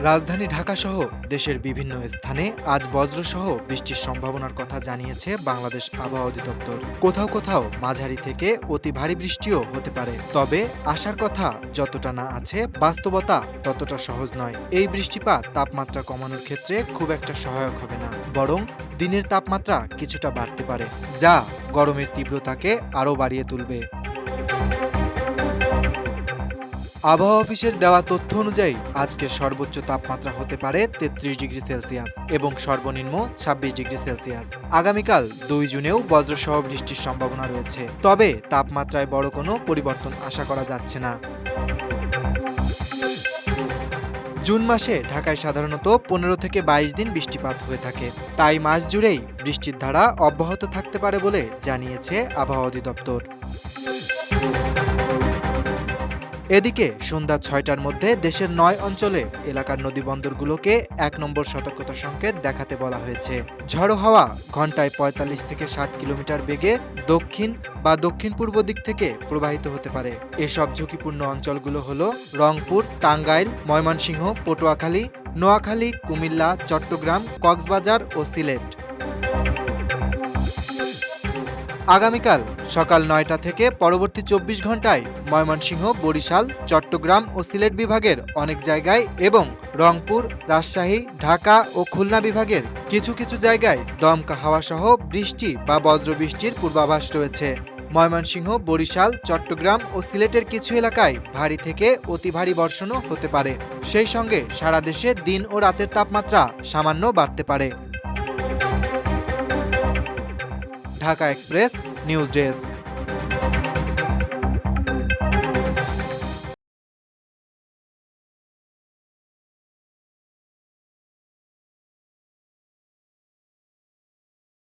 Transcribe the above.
রাজধানী ঢাকাসহ দেশের বিভিন্ন স্থানে আজ বজ্রসহ বৃষ্টির সম্ভাবনার কথা জানিয়েছে বাংলাদেশ আবহাওয়া অধিদপ্তর। কোথাও কোথাও মাঝারি থেকে অতি ভারী বৃষ্টিও হতে পারে। তবে আসার কথা যতটা না আছে, বাস্তবতা ততটা সহজ নয়। এই বৃষ্টিপাত তাপমাত্রা কমানোর ক্ষেত্রে খুব একটা সহায়ক হবে না, বরং দিনের তাপমাত্রা কিছুটা বাড়তে পারে, যা গরমের তীব্রতাকে আরও বাড়িয়ে তুলবে। আবহাওয়া অফিসের দেওয়া তথ্য অনুযায়ী আজকের সর্বোচ্চ তাপমাত্রা হতে পারে ৩৩ ডিগ্রি সেলসিয়াস এবং সর্বনিম্ন ২৬ ডিগ্রি সেলসিয়াস। আগামীকাল ২ জুনেও বজ্রসহ বৃষ্টির সম্ভাবনা রয়েছে, তবে তাপমাত্রায় বড় কোনো পরিবর্তন আশা করা যাচ্ছে না। জুন মাসে ঢাকায় সাধারণত ১৫ থেকে ২২ দিন বৃষ্টিপাত হয়ে থাকে, তাই মাস জুড়েই বৃষ্টির ধারা অব্যাহত থাকতে পারে বলে জানিয়েছে আবহাওয়া অধিদপ্তর। এদিকে সন্ধ্যা ৬টার মধ্যে দেশের ৯ অঞ্চলে এলাকার নদীবন্দরগুলোকে ১ নম্বর সতর্কতা সংকেত দেখাতে বলা হয়েছে। ঝড়ো হাওয়া ঘন্টায় ৪৫ থেকে ৬০ কিলোমিটার বেগে দক্ষিণ বা দক্ষিণ পূর্ব দিক থেকে প্রবাহিত হতে পারে। এসব ঝুঁকিপূর্ণ অঞ্চলগুলো হলো রংপুর, টাঙ্গাইল, ময়মনসিংহ, পটুয়াখালী, নোয়াখালী, কুমিল্লা, চট্টগ্রাম, কক্সবাজার ও সিলেট। আগামীকাল সকাল ৯টা থেকে পরবর্তী ২৪ ঘন্টায় ময়মনসিংহ, বরিশাল, চট্টগ্রাম ও সিলেট বিভাগের অনেক জায়গায় এবং রংপুর, রাজশাহী, ঢাকা ও খুলনা বিভাগের কিছু কিছু জায়গায় দমকা হাওয়াসহ বৃষ্টি বা বজ্রবৃষ্টির পূর্বাভাস রয়েছে। ময়মনসিংহ, বরিশাল, চট্টগ্রাম ও সিলেটের কিছু এলাকায় ভারী থেকে অতি ভারী বর্ষণও হতে পারে। সেই সঙ্গে সারা দেশে দিন ও রাতের তাপমাত্রা সামান্য বাড়তে পারে। Dhaka express news desk.